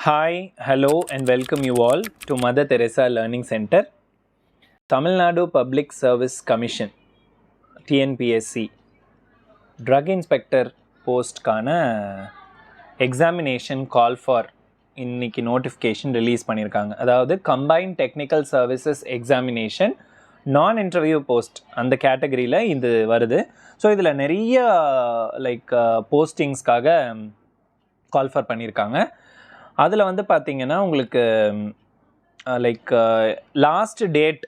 Hi, hello and welcome you all to Mother Teresa Learning Center. Tamil Nadu Public Service Commission TNPSC Drug Inspector போஸ்ட்கான examination call for இன்னைக்கு notification release பண்ணியிருக்காங்க. அதாவது combined technical services examination non interview post அந்த கேட்டகரியில் இது வருது. So இதில் நிறைய போஸ்டிங்ஸ்க்காக கால் ஃபார் பண்ணியிருக்காங்க. அதில் வந்து பார்த்திங்கன்னா உங்களுக்கு லாஸ்ட் டேட்,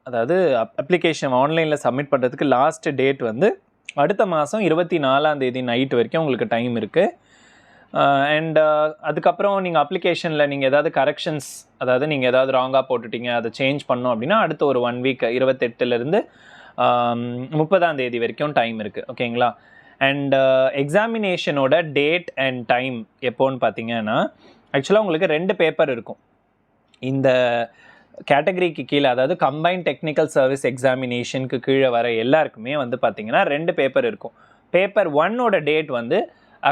அதாவது அப்ளிகேஷன் ஆன்லைனில் சப்மிட் பண்ணுறதுக்கு லாஸ்ட் டேட் வந்து அடுத்த மாதம் 24 நைட் வரைக்கும் உங்களுக்கு டைம் இருக்குது. அண்ட் அதுக்கப்புறம் நீங்கள் அப்ளிகேஷனில் நீங்கள் ஏதாவது கரெக்ஷன்ஸ், அதாவது நீங்கள் ஏதாவது ராங்காக போட்டுட்டீங்க, அதை சேஞ்ச் பண்ணோம் அப்படின்னா அடுத்த ஒரு 1 வீக் 28லேருந்து 30 வரைக்கும் டைம் இருக்குது. ஓகேங்களா? அண்ட் எக்ஸாமினேஷனோட டேட் அண்ட் டைம் எப்போன்னு பார்த்தீங்கன்னா ஆக்சுவலாக உங்களுக்கு 2 பேப்பர் இருக்கும் இந்த கேட்டகரிக்கு கீழே. அதாவது கம்பைன்ட் டெக்னிக்கல் சர்வீஸ் எக்ஸாமினேஷனுக்கு கீழே வர எல்லாருக்குமே வந்து பார்த்திங்கன்னா 2 பேப்பர் இருக்கும். பேப்பர் 1ஓட டேட் வந்து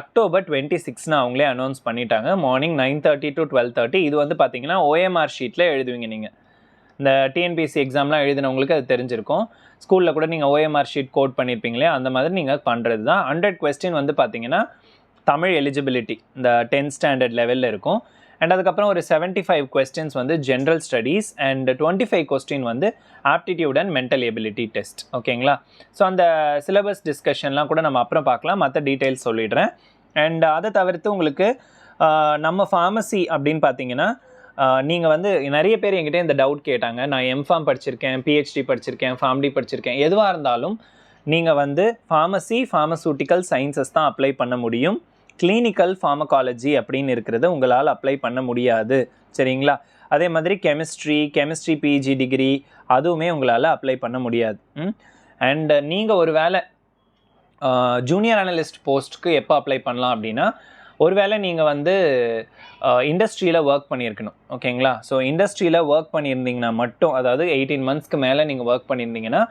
அக்டோபர் 26 அவங்களே அனௌன்ஸ் பண்ணிட்டாங்க. Morning 9:30 to 12:30. இது வந்து பார்த்திங்கன்னா OMR ஷீட்டில் எழுதுவீங்க. நீங்கள் இந்த டிஎன்பிஎஸ்சி எக்ஸாம்லாம் எழுதினவங்களுக்கு அது தெரிஞ்சிருக்கும். ஸ்கூலில் கூட நீங்கள் OMR ஷீட் கோட் பண்ணியிருப்பீங்களே, அந்த மாதிரி நீங்கள் பண்ணுறது தான். 100 கொஸ்டின் வந்து பார்த்திங்கன்னா தமிழ் எலிஜிபிலிட்டி இந்த 10th ஸ்டாண்டர்ட் லெவலில் இருக்கும். அண்ட் அதுக்கப்புறம் ஒரு 75 கொஸ்டின்ஸ் வந்து ஜென்ரல் ஸ்டடீஸ் அண்ட் 25 கொஸ்டின் வந்து aptitude and mental ability test. ஓகேங்களா? ஸோ அந்த சிலபஸ் டிஸ்கஷன்லாம் கூட நம்ம அப்புறம் பார்க்கலாம், மற்ற டீட்டெயில்ஸ் சொல்லிடுறேன். அண்ட் அதை தவிர்த்து உங்களுக்கு நம்ம ஃபார்மசி அப்படின்னு பார்த்தீங்கன்னா நீங்கள் வந்து நிறைய பேர் என்கிட்ட இந்த டவுட் கேட்டாங்க. நான் எம்ஃபார்ம் படிச்சிருக்கேன், PhD படிச்சிருக்கேன், ஃபார்ம்டி படிச்சிருக்கேன். எதுவாக இருந்தாலும் நீங்கள் வந்து ஃபார்மசி, ஃபார்மசூட்டிக்கல் சயின்சஸ் தான் அப்ளை பண்ண முடியும். கிளினிக்கல் ஃபார்மகாலஜி அப்படின்னு இருக்கிறத உங்களால் அப்ளை பண்ண முடியாது. சரிங்களா? அதே மாதிரி கெமிஸ்ட்ரி PG டிகிரி அதுவுமே உங்களால் அப்ளை பண்ண முடியாது. அண்ட் நீங்கள் ஒரு வேளை ஜூனியர் அனலிஸ்ட் போஸ்ட்டுக்கு எப்போ அப்ளை பண்ணலாம் அப்படின்னா, ஒருவேளை நீங்கள் வந்து இண்டஸ்ட்ரியில் ஒர்க் பண்ணியிருக்கணும். ஓகேங்களா? ஸோ இண்டஸ்ட்ரியில் ஒர்க் பண்ணியிருந்தீங்கன்னா மட்டும், அதாவது 18 மந்த்ஸ்க்கு மேலே நீங்கள் ஒர்க் பண்ணியிருந்தீங்கன்னா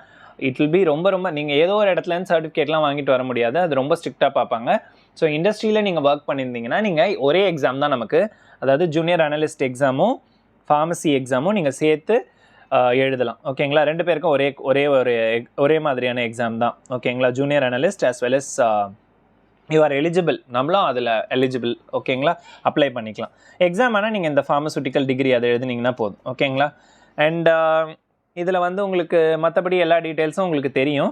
இட் வில் பி ரொம்ப நீங்கள் ஏதோ ஒரு இடத்துலேருந்து சர்டிஃபிகேட்லாம் வாங்கிட்டு வர முடியாது, அது ரொம்ப ஸ்ட்ரிக்டாக பார்ப்பாங்க. ஸோ இண்டஸ்ட்ரியில் நீங்கள் ஒர்க் பண்ணியிருந்தீங்கன்னா நீங்கள் ஒரே எக்ஸாம் தான் நமக்கு, அதாவது ஜூனியர் அனலிஸ்ட் எக்ஸாமும் ஃபார்மசி எக்ஸாமும் நீங்கள் சேர்த்து எழுதலாம். ஓகேங்களா? 2 பேருக்கும் ஒரே மாதிரியான எக்ஸாம் தான். ஓகேங்களா? Junior analyst as well as you are eligible, நம்மளும் அதில் எலிஜிபிள். ஓகேங்களா? அப்ளை பண்ணிக்கலாம். எக்ஸாம் ஆனால் நீங்கள் இந்த ஃபார்மசூட்டிக்கல் டிகிரி அதை எழுதுனீங்கன்னா போதும். ஓகேங்களா? அண்ட் இதில் வந்து உங்களுக்கு மற்றபடி எல்லா டீட்டெயில்ஸும் உங்களுக்கு தெரியும்.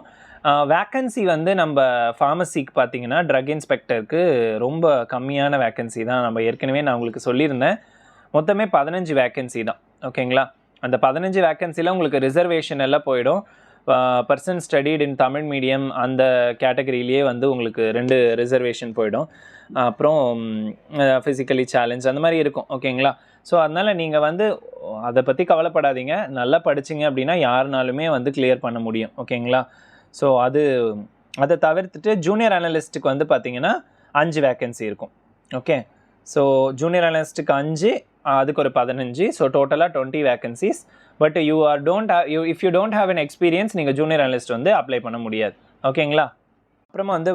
வேக்கன்சி வந்து நம்ம ஃபார்மசிக்கு பார்த்தீங்கன்னா ட்ரக் இன்ஸ்பெக்டருக்கு ரொம்ப கம்மியான வேக்கன்சி தான். நம்ம ஏற்கனவே நான் உங்களுக்கு சொல்லியிருந்தேன், மொத்தமே 15 வேக்கன்சி தான். ஓகேங்களா? அந்த 15 வேக்கன்சியில் உங்களுக்கு ரிசர்வேஷன் எல்லாம் போயிடும். பர்சன் ஸ்டடீட் இன் தமிழ் மீடியம் அந்த கேட்டகரியிலேயே வந்து உங்களுக்கு 2 ரிசர்வேஷன் போயிடும். அப்புறம் ஃபிசிக்கலி சேலஞ்ச் அந்த மாதிரி இருக்கும். ஓகேங்களா? ஸோ அதனால் நீங்கள் வந்து அதை பற்றி கவலைப்படாதீங்க. நல்லா படிச்சிங்க அப்படின்னா யாருனாலுமே வந்து கிளியர் பண்ண முடியும். ஓகேங்களா? ஸோ அதை தவிர்த்துட்டு ஜூனியர் அனலிஸ்ட்டுக்கு வந்து பார்த்திங்கன்னா 5 வேக்கன்சி இருக்கும். ஓகே? ஸோ ஜூனியர் அனலிஸ்ட்டுக்கு 5, அதுக்கு ஒரு 15. ஸோ டோட்டலாக 20 vacancies. But if you don't have an experience நீங்கள் ஜூனியர் அனலிஸ்ட் வந்து அப்ளை பண்ண முடியாது. ஓகேங்களா? அப்புறமா வந்து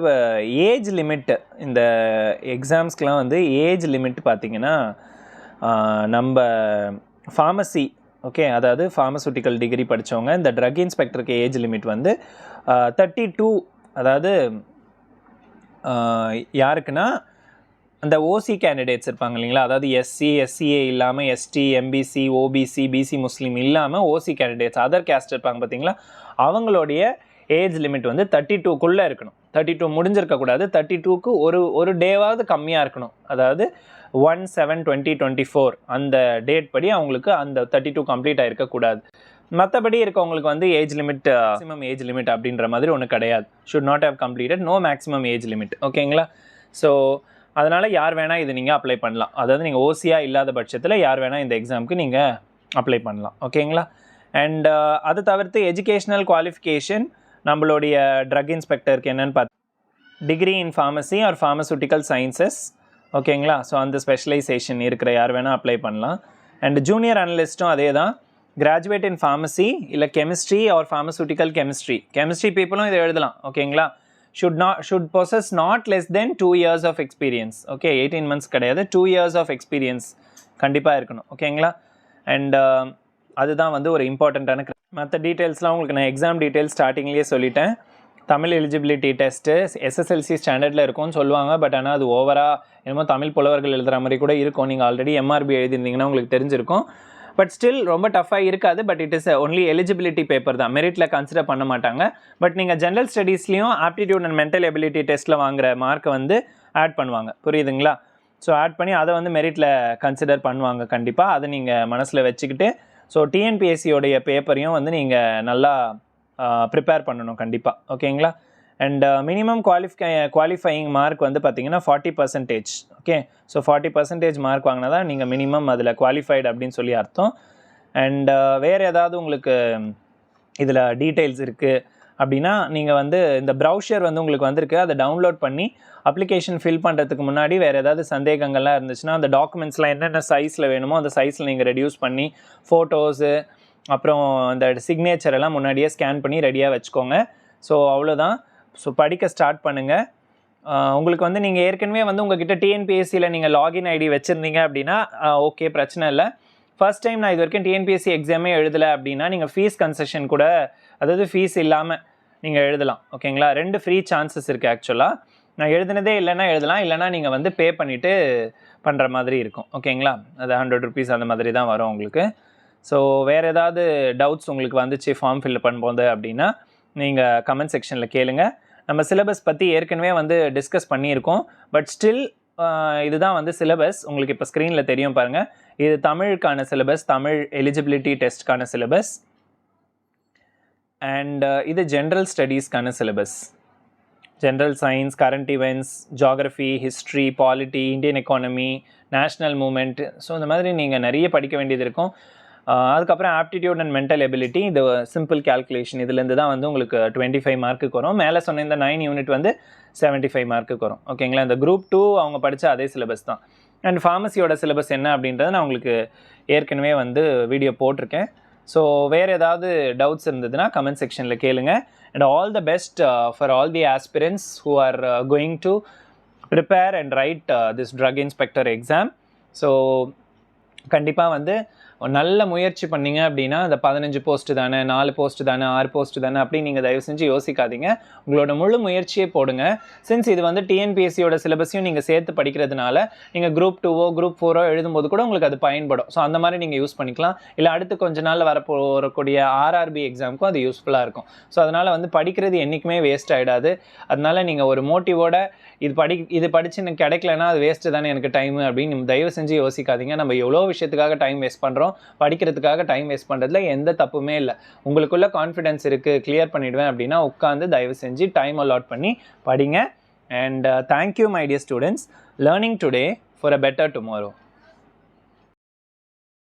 ஏஜ் லிமிட்டு, இந்த எக்ஸாம்ஸ்க்கெலாம் வந்து ஏஜ் லிமிட் பார்த்திங்கன்னா நம்ம ஃபார்மசி, ஓகே, அதாவது ஃபார்மசூட்டிக்கல் டிகிரி படித்தவங்க இந்த ட்ரக் இன்ஸ்பெக்டருக்கு ஏஜ் லிமிட் வந்து 32. அதாவது யாருக்குன்னா அந்த ஓசி கேண்டிடேட்ஸ் இருப்பாங்க இல்லைங்களா, அதாவது SC SCA இல்லாமல் ST MBC OBC BC முஸ்லீம் இல்லாமல் ஓசி கேண்டிடேட்ஸ் அதர் கேஸ்ட் இருப்பாங்க பார்த்தீங்களா, அவங்களுடைய ஏஜ் லிமிட் வந்து 32க்குள்ளே இருக்கணும். 32 முடிஞ்சிருக்கக்கூடாது. 32க்கு ஒரு டேவாவது கம்மியாக இருக்கணும். அதாவது 1/7/2024 அந்த டேட் படி அவங்களுக்கு அந்த 32 கம்ப்ளீட் ஆகிருக்கக்கூடாது. மற்றபடி இருக்கவங்களுக்கு வந்து age limit, maximum age limit அப்படின்ற மாதிரி ஒன்று கிடையாது. Should not have completed, no maximum age limit. ஓகேங்களா? ஸோ அதனால் யார் வேணால் இது நீங்கள் அப்ளை பண்ணலாம். அதாவது நீங்கள் ஓசியாக இல்லாத பட்சத்தில் யார் வேணால் இந்த எக்ஸாமுக்கு நீங்கள் அப்ளை பண்ணலாம். ஓகேங்களா? அண்ட் அதை தவிர்த்து எஜுகேஷ்னல் குவாலிஃபிகேஷன் நம்மளுடைய ட்ரக் இன்ஸ்பெக்டருக்கு என்னென்னு பார்த்து degree in pharmacy R pharmaceutical sciences. ஓகேங்களா? ஸோ அந்த ஸ்பெஷலைசேஷன் இருக்கிற யார் வேணால் அப்ளை பண்ணலாம். அண்ட் ஜூனியர் அனலிஸ்ட்டும் அதே தான், கிராஜுவேட் இன் ஃபார்மசி இல்லை கெமிஸ்ட்ரி ஆர் ஃபார்மசூட்டிக்கல் கெமிஸ்ட்ரி பீப்புளும் இதை எழுதலாம். ஓகேங்களா? should possess not less than 2 years of experience. Okay, 18 months கிடையாது, 2 years of experience கண்டிப்பாக இருக்கணும். ஓகேங்களா? அண்ட் அதுதான் வந்து ஒரு இம்பார்ட்டண்ட்டான மற்ற டீட்டெயில்ஸ்லாம் உங்களுக்கு நான் எக்ஸாம் டீட்டெயில்ஸ் ஸ்டார்டிங்லேயே சொல்லிட்டேன். தமிழ் எலிஜிபிலிட்டி டெஸ்ட்டு எஸ்எஸ்எல்சி ஸ்டாண்டர்டில் இருக்கும்னு சொல்லுவாங்க. பட் ஆனால் அது ஓவராக என்னமோ தமிழ் புலவர்கள் எழுதுகிற மாதிரி கூட இருக்கும். நீங்கள் ஆல்ரெடி எம்ஆர்பி எழுதியிருந்தீங்கன்னா உங்களுக்கு தெரிஞ்சிருக்கும். பட் ஸ்டில் ரொம்ப டஃப்பாக இருக்காது. But it is only eligibility paper தான், மெரிட்டில் கன்சிடர் பண்ண மாட்டாங்க. பட் நீங்கள் ஜென்ரல் ஸ்டடீஸ்லேயும் ஆப்டிடியூட் அண்ட் மென்டல் எபிலிட்டி டெஸ்ட்டில் வாங்குகிற மார்க்கை வந்து ஆட் பண்ணுவாங்க. புரியுதுங்களா? ஸோ ஆட் பண்ணி அதை வந்து மெரிட்டில் கன்சிடர் பண்ணுவாங்க கண்டிப்பாக. அதை நீங்கள் மனசில் வச்சுக்கிட்டு ஸோ டிஎன்பிஎஸ்சியோடைய பேப்பரையும் வந்து நீங்கள் நல்லா ப்ரிப்பேர் பண்ணணும் கண்டிப்பாக. ஓகேங்களா? அண்ட் மினிமம் குவாலிஃபையிங் மார்க் வந்து பார்த்திங்கன்னா 40%. ஓகே, ஸோ 40% மார்க் வாங்கினா தான் நீங்கள் மினிமம் அதில் குவாலிஃபைடு அப்படின்னு சொல்லி அர்த்தம். அண்ட் வேறு ஏதாவது உங்களுக்கு இதில் டீட்டெயில்ஸ் இருக்குது அப்படின்னா நீங்கள் வந்து இந்த ப்ரௌஷர் வந்து உங்களுக்கு வந்திருக்கு, அதை டவுன்லோட் பண்ணி அப்ளிகேஷன் ஃபில் பண்ணுறதுக்கு முன்னாடி வேறு ஏதாவது சந்தேகங்கள்லாம் இருந்துச்சுன்னா அந்த டாக்குமெண்ட்ஸ்லாம் என்னென்ன சைஸில் வேணுமோ அந்த சைஸில் நீங்கள் ரெடியூஸ் பண்ணி ஃபோட்டோஸு அப்புறம் இந்த சிக்னேச்சர் எல்லாம் முன்னாடியே ஸ்கேன் பண்ணி ரெடியாக வச்சுக்கோங்க. ஸோ அவ்வளோதான். ஸோ படிக்க ஸ்டார்ட் பண்ணுங்கள். உங்களுக்கு வந்து நீங்கள் ஏற்கனவே வந்து உங்கள்கிட்ட டிஎன்பிஎஸ்சியில் நீங்கள் லாகின் ஐடி வச்சுருந்தீங்க அப்படின்னா ஓகே, பிரச்சனை இல்லை. ஃபர்ஸ்ட் டைம் நான் இது வரைக்கும் டிஎன்பிஎஸ்சி எக்ஸாமே எழுதலை அப்படின்னா நீங்கள் ஃபீஸ் கன்செஷன் கூட, அதாவது ஃபீஸ் இல்லாமல் நீங்கள் எழுதலாம். ஓகேங்களா? 2 ஃப்ரீ சான்சஸ் இருக்குது ஆக்சுவலாக. நான் எழுதுனதே இல்லைன்னா எழுதலாம், இல்லைனா நீங்கள் வந்து பே பண்ணிவிட்டு பண்ணுற மாதிரி இருக்கும். ஓகேங்களா? அது 100 rupees அந்த மாதிரி தான் வரும் உங்களுக்கு. ஸோ வேறு ஏதாவது டவுட்ஸ் உங்களுக்கு வந்துச்சு ஃபார்ம் ஃபில் பண்ணும்போது அப்படின்னா நீங்கள் கமெண்ட் செக்ஷனில் கேளுங்க. நம்ம சிலபஸ் பற்றி ஏற்கனவே வந்து டிஸ்கஸ் பண்ணியிருக்கோம். பட் ஸ்டில் இதுதான் வந்து சிலபஸ். உங்களுக்கு இப்போ ஸ்க்ரீனில் தெரியும் பாருங்கள். இது தமிழுக்கான சிலபஸ், தமிழ் எலிஜிபிலிட்டி டெஸ்ட்கான சிலபஸ். அண்ட் இது ஜென்ரல் ஸ்டடீஸ்க்கான syllabus. General science, current events, geography, history, polity, Indian economy, national movement. So இந்த மாதிரி நீங்கள் நிறைய படிக்க வேண்டியது இருக்கும். அதுக்கப்புறம் ஆப்டிடியூட் அண்ட் மென்டல் எபிலிட்டி, இது சிம்பிள் கேல்குலேஷன். இதுலேருந்து தான் வந்து உங்களுக்கு 25 மார்க்குக்கு வரும். மேலே சொன்ன இந்த 9 யூனிட் வந்து 75 மார்க்குக்கு வரும். ஓகேங்களா? இந்த குரூப் 2 அவங்க படித்த அதே சிலபஸ் தான். அண்ட் ஃபார்மசியோட சிலபஸ் என்ன அப்படின்றத நான் உங்களுக்கு ஏற்கனவே வந்து வீடியோ போட்டிருக்கேன். ஸோ வேறு ஏதாவது டவுட்ஸ் இருந்ததுன்னா கமெண்ட் செக்ஷனில் கேளுங்க. And all the best for all the aspirants who are going to prepare and write this drug inspector exam. So கண்டிப்பாக வந்து நல்ல முயற்சி பண்ணிங்க அப்படின்னா அந்த 15 போஸ்ட்டு தானே, 4 போஸ்ட்டு தானே, 6 போஸ்ட்டு தானே அப்படின்னு நீங்கள் தயவு செஞ்சு யோசிக்காதீங்க. உங்களோட முழு முயற்சியே போடுங்க. சின்ஸ் இது வந்து டிஎன்பிஎஸ்சியோட சிலபஸையும் நீங்கள் சேர்த்து படிக்கிறதுனால நீங்கள் குரூப் 2ஓ குரூப் 4ஓ எழுதும்போது கூட உங்களுக்கு அது பயன்படும். ஸோ அந்த மாதிரி நீங்கள் யூஸ் பண்ணிக்கலாம். இல்லை அடுத்து கொஞ்ச நாளில் வரக்கூடிய ஆர்ஆர்பி எக்ஸாமுக்கும் அது யூஸ்ஃபுல்லாக இருக்கும். ஸோ அதனால் வந்து படிக்கிறது என்றைக்குமே வேஸ்ட் ஆகிடாது. அதனால் நீங்கள் ஒரு மோட்டிவோட இது படித்து எனக்கு கிடைக்கலன்னா அது வேஸ்ட்டு தானே எனக்கு டைமு அப்படின்னு தயவு செஞ்சு யோசிக்காதீங்க. நம்ம எவ்வளோ விஷயத்துக்காக டைம் வேஸ்ட் பண்ணுறோம். படிக்கிறதுக்காக டைம் வேஸ்ட் பண்ணுறதுல எந்த தப்புமே இல்லை. உங்களுக்குள்ள கான்ஃபிடென்ஸ் இருக்குது, கிளியர் பண்ணிவிடுவேன் அப்படின்னா உட்காந்து தயவு செஞ்சு டைம் அலாட் பண்ணி படிங்க. And thank you my dear students. Learning today for a better tomorrow.